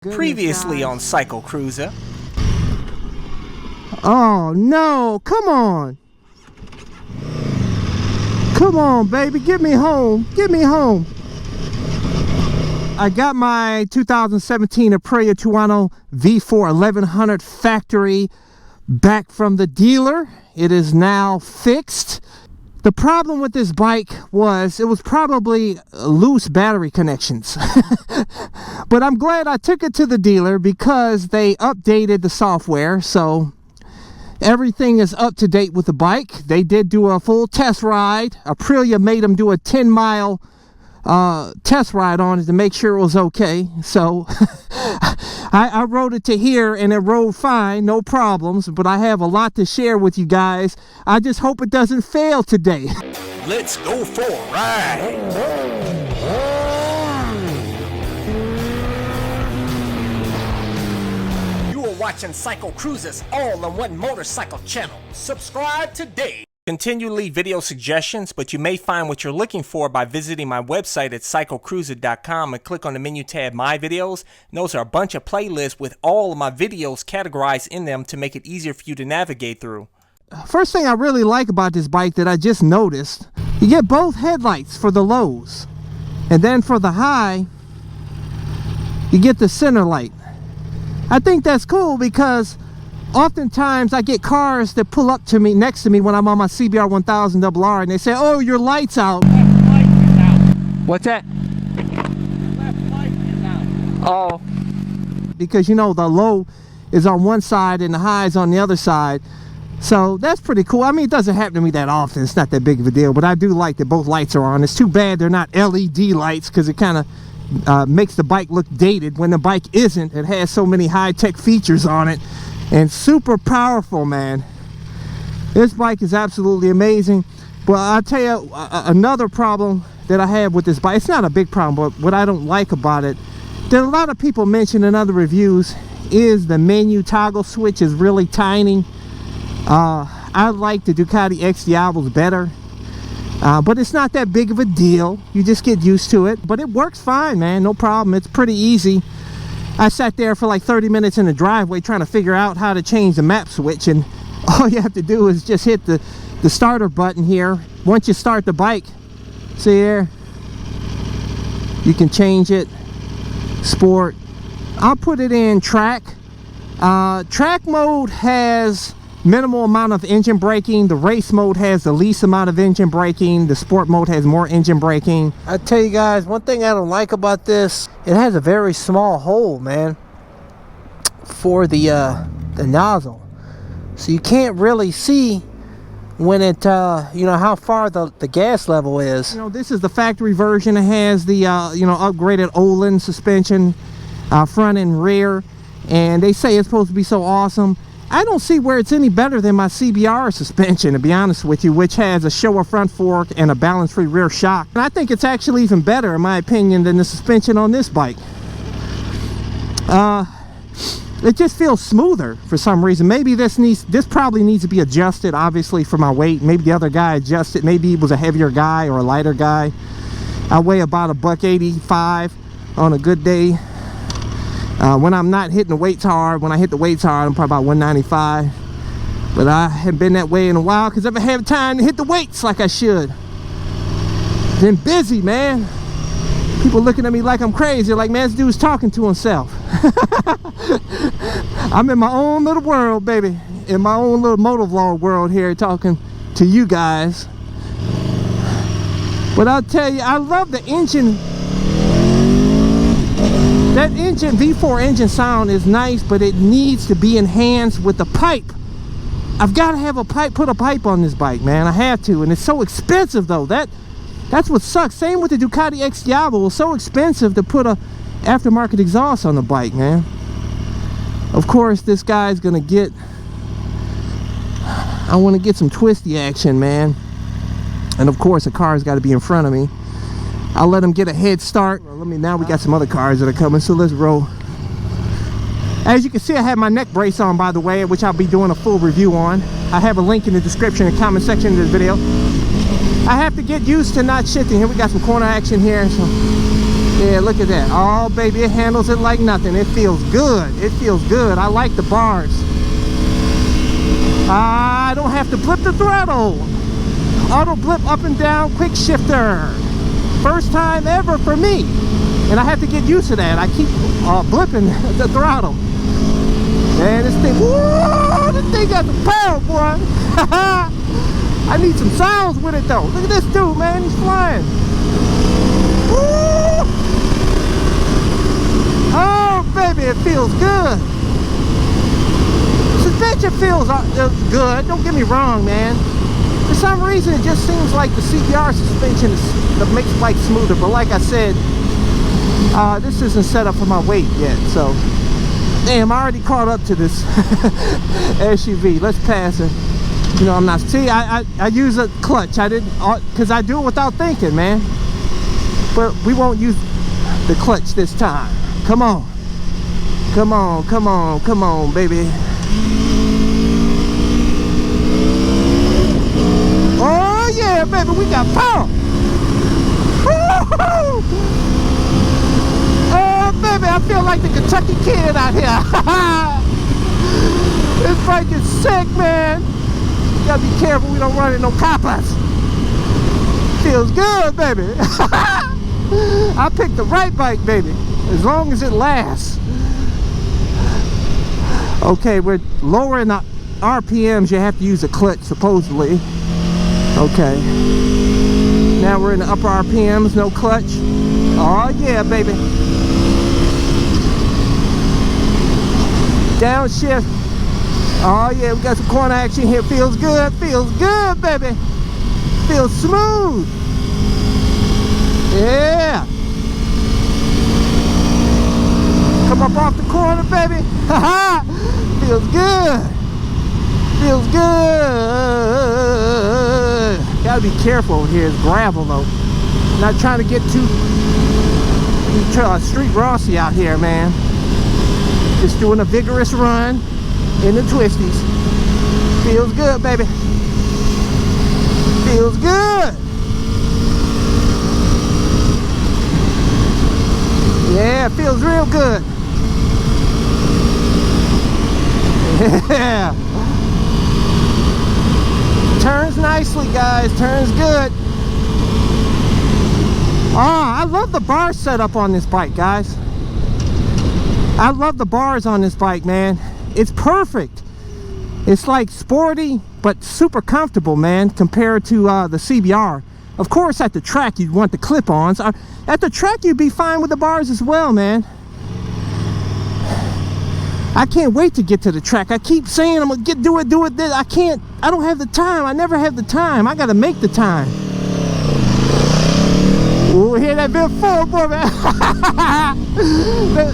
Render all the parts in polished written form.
Previously on CycleCruza. Oh no, come on. Come on, baby, get me home. Get me home. I got my 2017 Aprilia Tuono V4 1100 factory back from the dealer. It is now fixed. The problem with this bike was it was probably loose battery connections. But I'm glad I took it to the dealer because they updated the software, so everything is up to date with the bike. They did do a full test ride. Aprilia made them do a 10-mile test ride on it to make sure it was okay. So I rode it to here and it rode fine, no problems, but I have a lot to share with you guys. I just hope it doesn't fail today. Let's go for a ride. You are watching CycleCruza's all-in-one motorcycle channel. Subscribe today. Continue to leave video suggestions, but you may find what you're looking for by visiting my website at CycleCruza.com and click on the menu tab My Videos. And those are a bunch of playlists with all of my videos categorized in them to make it easier for you to navigate through. First thing I really like about this bike that I just noticed, you get both headlights for the lows, and then for the high you get the center light. I think that's cool because oftentimes I get cars that pull up to me next to me when I'm on my CBR 1000 RR and they say, oh, your light's out. Left light is out. What's that? Left light is out. Oh. Because you know the low is on one side and the high is on the other side. So that's pretty cool. I mean, it doesn't happen to me that often. It's not that big of a deal, but I do like that both lights are on. It's too bad they're not LED lights because it kind of makes the bike look dated when the bike isn't. It has so many high-tech features on it and super powerful, man. This bike is absolutely amazing. But I'll tell you another problem that I have with this bike. It's not a big problem, but what I don't like about it that a lot of people mention in other reviews is the menu toggle switch is really tiny. I like the Ducati X Diablos better, but it's not that big of a deal. You just get used to it, but it works fine, man, no problem. It's pretty easy. I sat there for like 30 minutes in the driveway trying to figure out how to change the map switch, and all you have to do is just hit the starter button here. Once you start the bike, see there, you can change it. Sport. I'll put it in track. Track mode has minimal amount of engine braking. The race mode has the least amount of engine braking. The sport mode has more engine braking. I tell you guys, one thing I don't like about this, it has a very small hole, man, for the nozzle, so you can't really see when it you know how far the gas level is. You know, this is the factory version. It has the you know, upgraded Olin suspension, front and rear, and they say it's supposed to be so awesome. I don't see where it's any better than my CBR suspension, to be honest with you, which has a Showa front fork and a balance-free rear shock. And I think it's actually even better, in my opinion, than the suspension on this bike. It just feels smoother for some reason. Maybe this probably needs to be adjusted, obviously, for my weight. Maybe the other guy adjusted. Maybe he was a heavier guy or a lighter guy. I weigh about $185 on a good day. When I'm not hitting the weights hard, when I hit the weights hard, I'm probably about 195. But I haven't been that way in a while because I haven't had time to hit the weights like I should. Been busy, man. People looking at me like I'm crazy. Like, man, this dude's talking to himself. I'm in my own little world, baby. In my own little motovlog world here, talking to you guys. But I'll tell you, I love the engine. That engine, V4 engine sound is nice, but it needs to be enhanced with the pipe. I've got to have a pipe, put a pipe on this bike, man. I have to, and it's so expensive though. That's what sucks. Same with the Ducati X Diablo. It's so expensive to put a aftermarket exhaust on the bike, man. Of course, this guy's gonna get, I want to get some twisty action, man. And of course, the car's got to be in front of me. I'll let him get a head start. Now we got some other cars that are coming, so let's roll. As you can see, I have my neck brace on, by the way, which I'll be doing a full review on. I have a link in the description and comment section of this video. I have to get used to not shifting. Here we got some corner action here, so Yeah, look at that. Oh, baby, it handles it like nothing. It feels good. It feels good. I like the bars. I don't have to blip the throttle. Auto blip up and down, quick shifter. First time ever for me. And I have to get used to that. I keep blipping the throttle. Man, this thing, whoa, this thing got the power, boy. I need some sounds with it, though. Look at this dude, man. He's flying. Woo! Oh, baby, it feels good. Suspension feels good. Don't get me wrong, man. For some reason, it just seems like the CBR suspension makes the bike smoother. But like I said, this isn't set up for my weight yet, so damn, I already caught up to this SUV. Let's pass it. You know, I'm not. See, I use a clutch. I didn't, because I do it without thinking, man. But we won't use the clutch this time. Come on, come on, come on, come on, baby. Oh yeah, baby, we got power. Woo-hoo! Oh, baby, I feel like the Kentucky Kid out here. This bike is sick, man. You gotta be careful we don't run into no coppers. Feels good, baby. I picked the right bike, baby, as long as it lasts. Okay, we're lowering the RPMs. You have to use a clutch, supposedly. Okay. Now we're in the upper RPMs, no clutch. Oh, yeah, baby. Downshift. Oh yeah, we got some corner action here. Feels good, baby. Feels smooth. Yeah. Come up off the corner, baby. Haha. Feels good. Feels good. Gotta be careful over here. It's gravel though. Not trying to get too street Rossi out here, man. Just doing a vigorous run in the twisties. Feels good, baby. Feels good. Yeah, it feels real good. Yeah. Turns nicely, guys. Turns good. Oh, I love the bar setup on this bike, guys. I love the bars on this bike, man. It's perfect. It's like sporty, but super comfortable, man, compared to the CBR. Of course, at the track, you'd want the clip-ons. At the track, you'd be fine with the bars as well, man. I can't wait to get to the track. I keep saying I'm gonna do it. I can't. I don't have the time. I never have the time. I gotta make the time. Ooh, hear that bit forward, boy, man.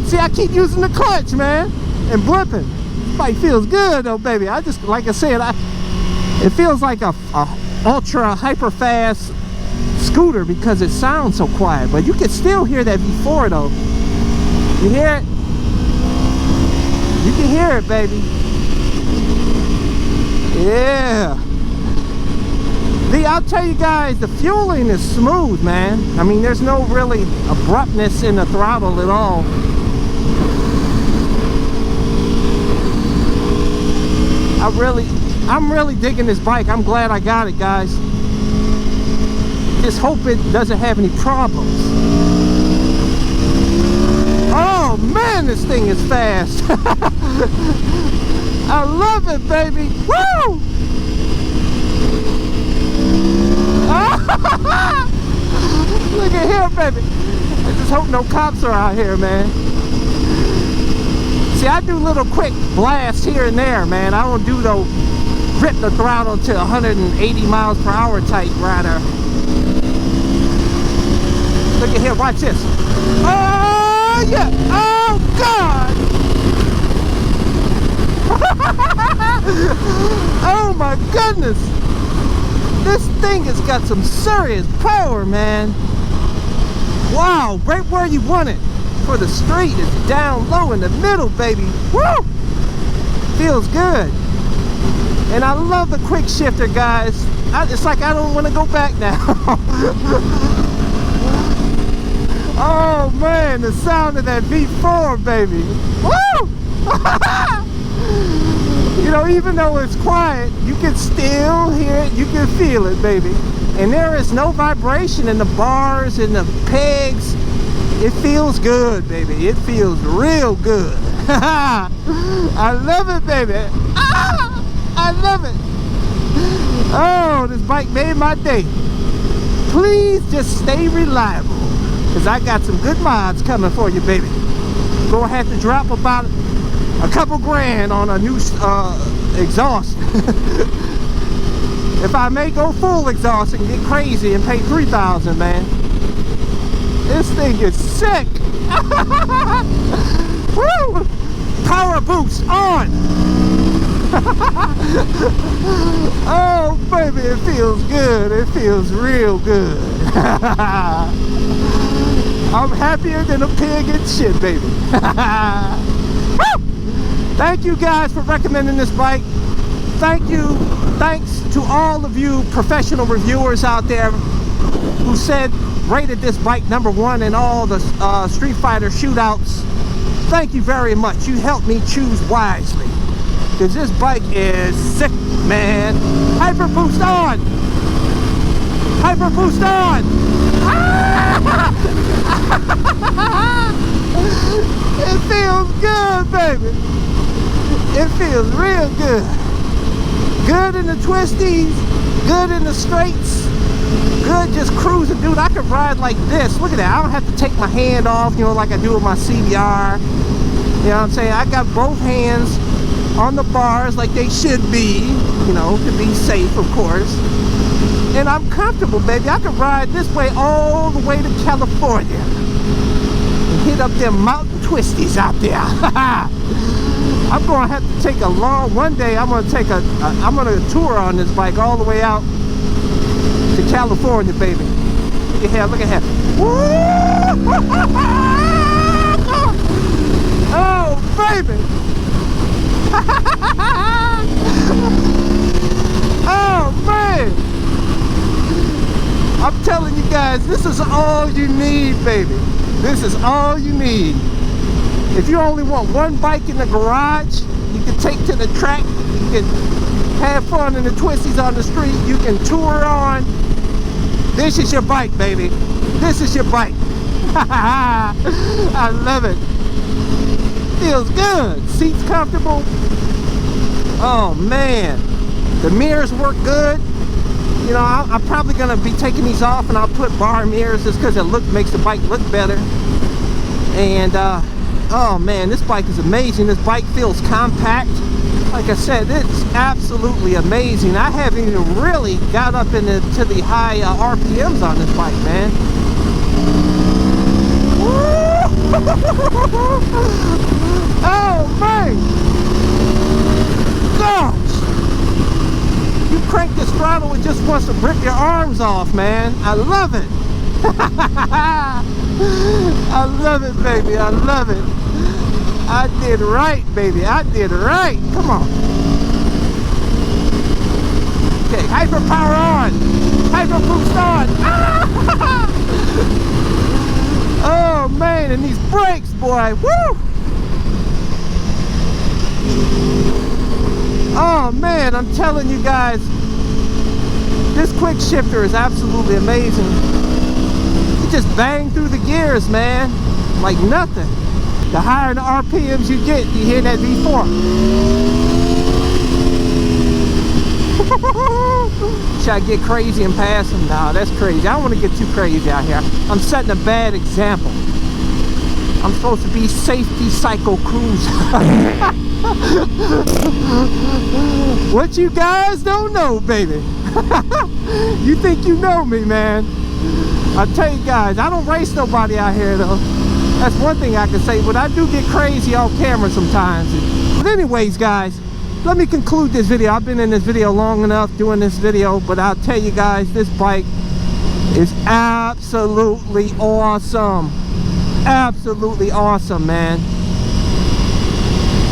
See, I keep using the clutch, man, and blipping. This bike feels good, though, baby. I just, like I said, it feels like a ultra hyper fast scooter because it sounds so quiet. But you can still hear that V4, though. You hear it? You can hear it, baby. Yeah. I'll tell you guys, the fueling is smooth, man. I mean, there's no really abruptness in the throttle at all. I'm really digging this bike. I'm glad I got it, guys. Just hope it doesn't have any problems. Oh man, this thing is fast. I love it, baby. Woo! Look at here, baby. I just hope no cops are out here, man. See, I do little quick blasts here and there, man. I don't do the rip the throttle to 180 miles per hour type rider. Look at here, watch this. Oh yeah! Oh God! Oh my goodness! This thing has got some serious power, man. Wow, right where you want it. For the street, it's down low in the middle, baby. Woo! Feels good. And I love the quick shifter, guys. It's like I don't want to go back now. Oh man, the sound of that V4, baby. Woo! You know, even though it's quiet, you can still hear it, you can feel it, baby. And there is no vibration in the bars and the pegs. It feels good, baby. It feels real good. I love it, baby. Ah, I love it. Oh, this bike made my day. Please just stay reliable, because I got some good mods coming for you, baby. Gonna have to drop about a couple grand on a new exhaust. If I may go full exhaust and get crazy and pay $3,000, man. This thing is sick. Woo! Power boost on. Oh baby, it feels good. It feels real good. I'm happier than a pig in shit, baby. Thank you guys for recommending this bike. Thanks to all of you professional reviewers out there who rated this bike #1 in all the Street Fighter shootouts. Thank you very much. You helped me choose wisely, because this bike is sick, man. Hyper boost on. Hyper boost on. It feels good, baby. It feels real good. Good in the twisties, good in the straights, good just cruising. Dude, I could ride like this. Look at that. I don't have to take my hand off, you know, like I do with my CBR. You know what I'm saying? I got both hands on the bars like they should be, you know, to be safe, of course. And I'm comfortable, baby. I could ride this way all the way to California and hit up them mountain twisties out there. I'm gonna have to take one day I'm gonna tour on this bike all the way out to California, baby. Look at here, look at here. Oh, baby. Oh, man. I'm telling you guys, this is all you need, baby. This is all you need. If you only want one bike in the garage, you can take to the track, you can have fun in the twisties on the street, you can tour on. This is your bike, baby. This is your bike. I love it. Feels good. Seats comfortable. Oh man. The mirrors work good. You know, I'm probably gonna be taking these off, and I'll put bar mirrors just because it makes the bike look better. And oh man, this bike is amazing. This bike feels compact. Like I said, it's absolutely amazing. I haven't even really got up to the high RPMs on this bike, man. Oh man! Gosh! You crank this throttle, it just wants to rip your arms off, man. I love it. I love it, baby. I love it. I did right, baby. I did right. Come on. Okay, hyper power on. Hyper boost on. Oh man, and these brakes, boy. Woo! Oh man, I'm telling you guys, this quick shifter is absolutely amazing. You just bang through the gears, man, like nothing. The higher the RPMs you get, you hear that V4. Should I get crazy and pass them? No, that's crazy. I don't want to get too crazy out here. I'm setting a bad example. I'm supposed to be safety CycleCruza. What you guys don't know, baby. You think you know me, man. I tell you guys, I don't race nobody out here though. That's one thing I can say, but I do get crazy off camera sometimes. But anyways, guys, let me conclude this video. I've been in this video long enough doing this video, but I'll tell you guys, this bike is absolutely awesome. Absolutely awesome, man.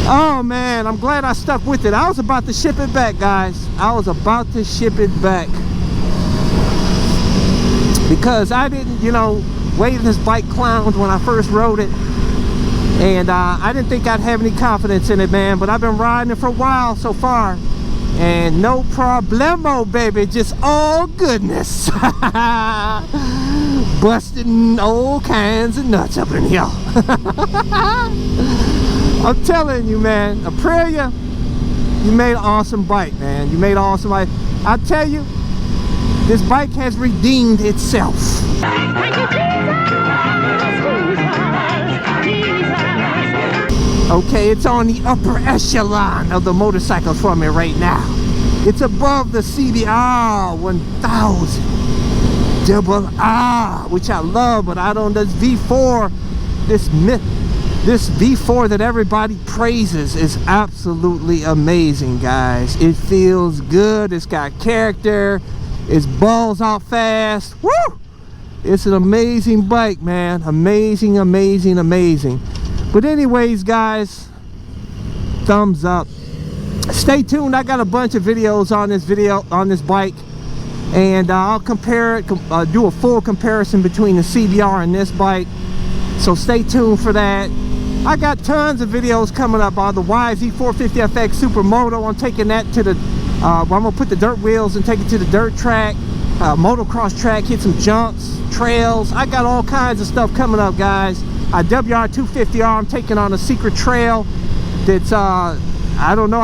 Oh man, I'm glad I stuck with it. I was about to ship it back, guys. I was about to ship it back because I didn't, you know, way this bike clowned when I first rode it. And I didn't think I'd have any confidence in it, man, but I've been riding it for a while so far. And no problemo, baby, just all goodness. Busting all kinds of nuts up in here. I'm telling you, man, Aprilia, you made an awesome bike, man. You made an awesome bike. I tell you, this bike has redeemed itself. Okay, it's on the upper echelon of the motorcycles for me right now. It's above the CBR 1000 Double R, which I love, but I don't. This V4, this V4 that everybody praises is absolutely amazing, guys. It feels good. It's got character. It's balls out fast. Woo! It's an amazing bike, man. Amazing, amazing, amazing. But anyways, guys, thumbs up. Stay tuned. I got a bunch of videos on this bike, and I'll compare it, do a full comparison between the CBR and this bike. So stay tuned for that. I got tons of videos coming up on the YZ450FX Supermoto. I'm taking that to the I'm gonna put the dirt wheels and take it to the dirt track, motocross track, hit some jumps, trails. I got all kinds of stuff coming up, guys. WR250R, I'm taking on a secret trail that's I don't know,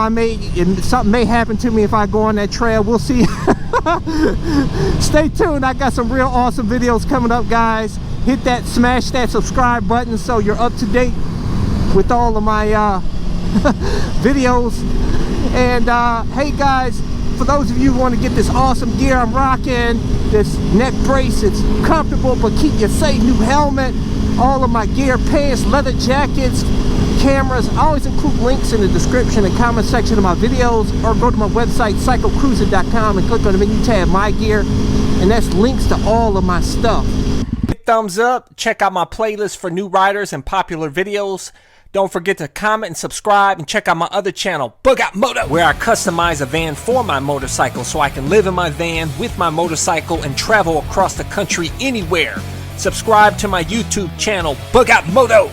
something may happen to me if I go on that trail. We'll see. Stay tuned. I got some real awesome videos coming up, guys. Hit that, smash that subscribe button so you're up to date with all of my videos. And hey guys, for those of you who want to get this awesome gear I'm rocking, this neck brace, it's comfortable but keep you safe, new helmet, all of my gear, pants, leather jackets, cameras. I always include links in the description and comment section of my videos, or go to my website CycleCruza.com and click on the menu tab My Gear, and that's links to all of my stuff. Hit thumbs up, check out my playlist for new riders and popular videos. Don't forget to comment and subscribe, and check out my other channel, Bug Out Moto, where I customize a van for my motorcycle so I can live in my van with my motorcycle and travel across the country anywhere. Subscribe to my YouTube channel, Bug Out Moto.